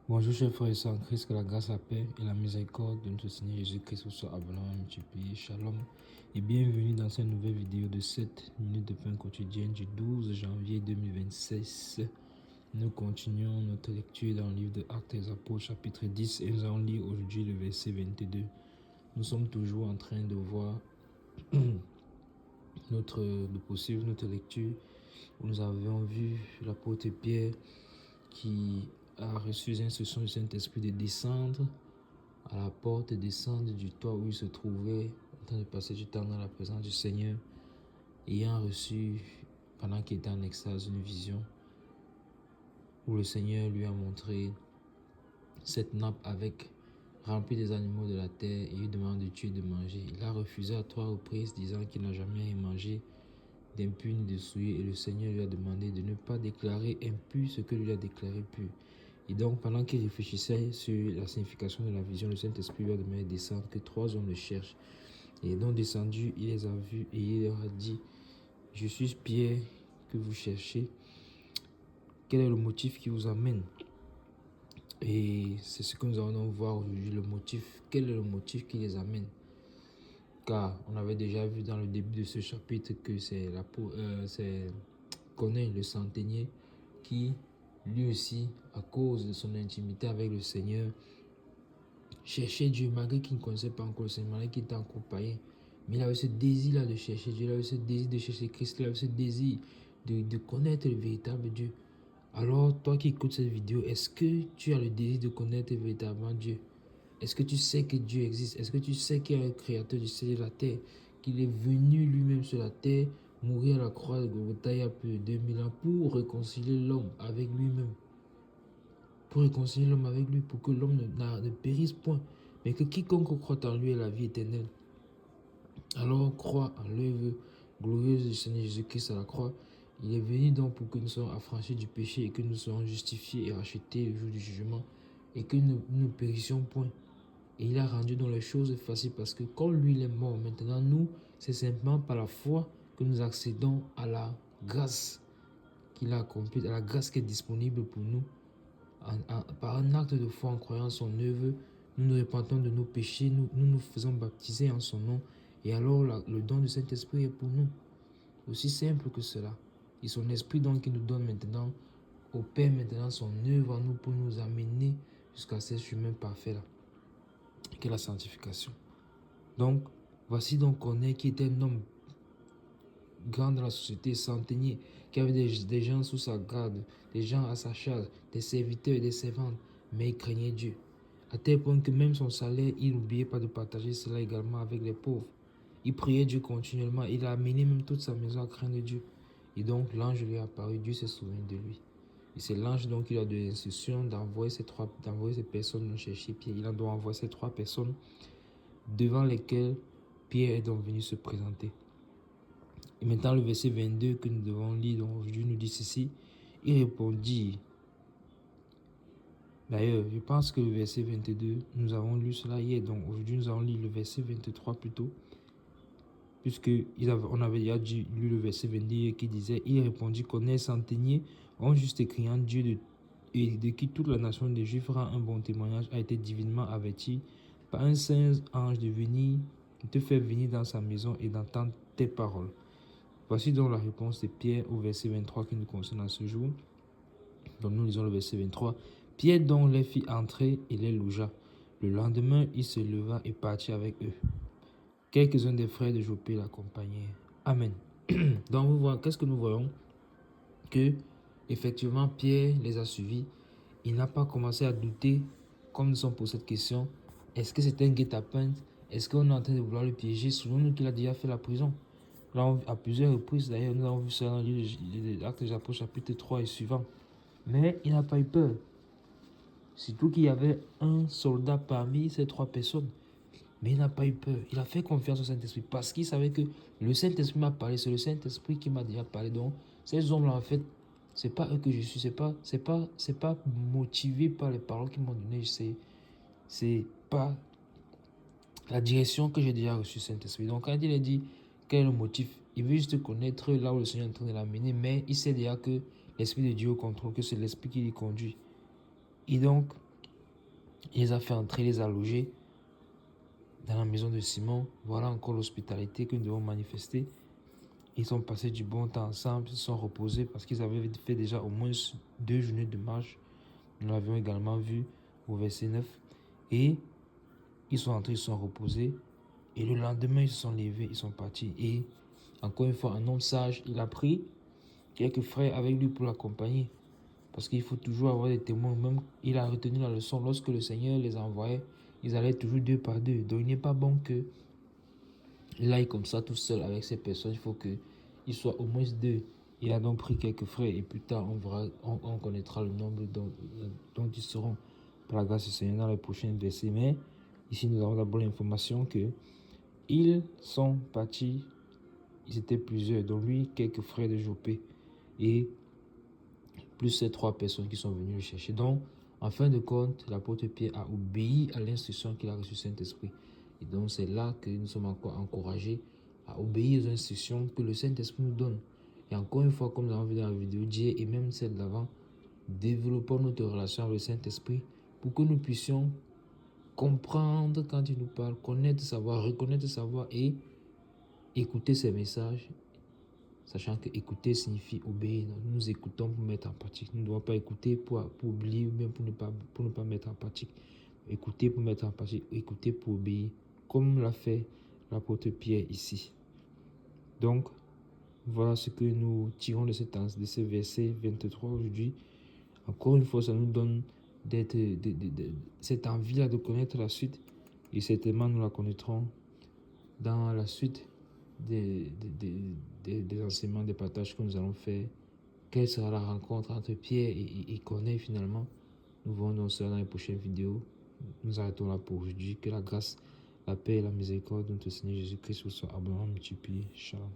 Bonjour chers frères et sœurs en Christ, que la grâce, la paix et la miséricorde de notre Seigneur Jésus-Christ vous soient abondamment multipliés. Shalom et bienvenue dans cette nouvelle vidéo de 7 minutes de pain quotidien du 12 janvier 2026. Nous continuons notre lecture dans le livre de Actes des Apôtres chapitre 10 et nous allons lire aujourd'hui le verset 22. Nous sommes toujours en train de voir de poursuivre notre lecture où nous avions vu l'apôtre Pierre qui a reçu les instructions du Saint-Esprit de descendre à la porte et descendre du toit où il se trouvait en train de passer du temps dans la présence du Seigneur, ayant reçu, pendant qu'il était en extase, une vision où le Seigneur lui a montré cette nappe avec remplie des animaux de la terre et lui demande de tuer et de manger. Il a refusé à 3 reprises, disant qu'il n'a jamais rien mangé d'impur ni de souillé, et le Seigneur lui a demandé de ne pas déclarer impur ce que lui a déclaré pur. Et donc, pendant qu'il réfléchissait sur la signification de la vision, le Saint-Esprit lui a demandé de descendre, que 3 hommes le cherchent. Et donc, descendu, il les a vus et il leur a dit: je suis Pierre que vous cherchez. Quel est le motif qui vous amène? Et c'est ce que nous allons voir aujourd'hui, le motif. Quel est le motif qui les amène? Car on avait déjà vu dans le début de ce chapitre que c'est Corneille, le centenier, qui lui aussi, à cause de son intimité avec le Seigneur, cherchait Dieu malgré qu'il ne connaissait pas encore le Seigneur, malgré qu'il était encore païen. Mais il avait ce désir-là de chercher Dieu, il avait ce désir de chercher Christ, il avait ce désir de connaître le véritable Dieu. Alors, toi qui écoutes cette vidéo, est-ce que tu as le désir de connaître véritablement Dieu? Est-ce que tu sais que Dieu existe? Est-ce que tu sais qu'il y a un créateur du ciel et de la terre, qu'il est venu lui-même sur la terre, mourir à la croix de Golgotha il y a plus de 2000 ans pour réconcilier l'homme avec lui-même? Pour réconcilier l'homme avec lui, pour que l'homme ne périsse point, mais que quiconque croit en lui ait la vie éternelle. Alors crois en l'œuvre glorieuse du Seigneur Jésus-Christ à la croix. Il est venu donc pour que nous soyons affranchis du péché et que nous soyons justifiés et rachetés le jour du jugement et que nous ne périssions point. Et il a rendu donc les choses faciles parce que quand lui il est mort, maintenant nous, c'est simplement par la foi que nous accédons à la grâce qu'il a accomplie, à la grâce qui est disponible pour nous. Par un acte de foi en croyant son œuvre, nous nous repentons de nos péchés, nous faisons baptiser en son nom. Et alors le don du Saint-Esprit est pour nous. Aussi simple que cela. Et son esprit donc qui nous donne maintenant, opère maintenant son œuvre en nous pour nous amener jusqu'à ce chemin parfait là, qui est la sanctification. Donc, voici donc Corneille qui était un homme grand dans la société, centenier, qui avait des gens sous sa garde, des gens à sa charge, des serviteurs et des servantes, mais il craignait Dieu. À tel point que même son salaire, il n'oubliait pas de partager cela également avec les pauvres. Il priait Dieu continuellement, il a amené même toute sa maison à craindre Dieu. Et donc l'ange lui est apparu, Dieu s'est souvenu de lui. Et c'est l'ange donc qui a donné l'instruction d'envoyer ces personnes chercher Pierre. Il a donc envoyé ces 3 personnes devant lesquelles Pierre est donc venu se présenter. Et maintenant le verset 22 que nous devons lire donc aujourd'hui nous dit ceci. Il répondit. D'ailleurs, je pense que le verset 22, nous avons lu cela hier. Donc aujourd'hui nous allons lire le verset 23 plutôt. On avait déjà lu le verset 22 qui disait: il répondit, Corneille centenier, en juste criant Dieu de qui toute la nation des Juifs rend un bon témoignage, a été divinement averti par un saint ange de venir te faire venir dans sa maison et d'entendre tes paroles. Voici donc la réponse de Pierre au verset 23 qui nous concerne à ce jour. Donc nous lisons le verset 23. Pierre donc les fit entrer et les logea. Le lendemain, il se leva et partit avec eux. Quelques-uns des frères de Jopé l'accompagnaient. Amen. Donc vous voyez, qu'est-ce que nous voyons? Que effectivement Pierre les a suivis. Il n'a pas commencé à douter, comme nous sommes pour cette question. Est-ce que c'était un guet-apens? Est-ce qu'on est en train de vouloir le piéger? Souvenons-nous qu'il a déjà fait la prison. Là, à plusieurs reprises, d'ailleurs, nous avons vu ça dans l'Acte des Apôtres chapitre 3 et suivant. Mais il n'a pas eu peur. Surtout qu'il y avait un soldat parmi ces 3 personnes. Mais il n'a pas eu peur. Il a fait confiance au Saint-Esprit parce qu'il savait que le Saint-Esprit m'a parlé. C'est le Saint-Esprit qui m'a déjà parlé. Donc, ces hommes-là, en fait, c'est pas eux que je suis. C'est pas motivé par les paroles qu'ils m'ont données. C'est pas la direction que j'ai déjà reçue, Saint-Esprit. Donc, quand il a dit quel est le motif, il veut juste connaître là où le Seigneur est en train de l'amener. Mais il sait déjà que l'Esprit de Dieu contrôle, que c'est l'Esprit qui les conduit. Et donc, Il les a fait entrer, il les a logés dans la maison de Simon. Voilà encore l'hospitalité que nous devons manifester. Ils ont passé du bon temps ensemble, ils se sont reposés parce qu'ils avaient fait déjà au moins 2 journées de marche. Nous l'avions également vu au verset 9. Et ils sont entrés, ils se sont reposés. Et le lendemain, ils se sont levés, ils sont partis. Et encore une fois, un homme sage, il a pris quelques frères avec lui pour l'accompagner. Parce qu'il faut toujours avoir des témoins. Même il a retenu la leçon. Lorsque le Seigneur les envoyait, ils allaient toujours 2 par 2. Donc il n'est pas bon que il aille comme ça tout seul avec ces personnes. Il faut qu'il soit au moins 2. Il a donc pris quelques frères et plus tard on connaîtra le nombre dont ils seront par la grâce du Seigneur dans les prochains versets. Mais ici nous avons d'abord l'information que ils sont partis. Ils étaient plusieurs, dont lui, quelques frères de Jopé et plus ces 3 personnes qui sont venues le chercher. Donc, en fin de compte, l'apôtre Pierre a obéi à l'instruction qu'il a reçue du Saint-Esprit. Et donc, c'est là que nous sommes encore encouragés à obéir aux instructions que le Saint-Esprit nous donne. Et encore une fois, comme nous avons vu dans la vidéo d'hier et même celle d'avant, développons notre relation avec le Saint-Esprit pour que nous puissions comprendre quand il nous parle, connaître sa voix, reconnaître sa voix et écouter ses messages, sachant que écouter signifie obéir. Nous écoutons pour mettre en pratique. Nous ne devons pas écouter pour oublier ou bien pour ne pas mettre en pratique. Écouter pour mettre en pratique, écouter pour obéir, comme l'a fait l'apôtre Pierre ici. Donc, voilà ce que nous tirons de ce verset 23 aujourd'hui. Encore une fois, ça nous donne cette envie-là de connaître la suite. Et certainement, nous la connaîtrons dans la suite des enseignements, des partages que nous allons faire. Quelle sera la rencontre entre Pierre et Corneille finalement? Nous verrons donc cela dans les prochaines vidéos. Nous arrêtons là pour aujourd'hui. Que la grâce, la paix et la miséricorde de notre Seigneur Jésus-Christ vous soient abondamment multipliées. Shalom.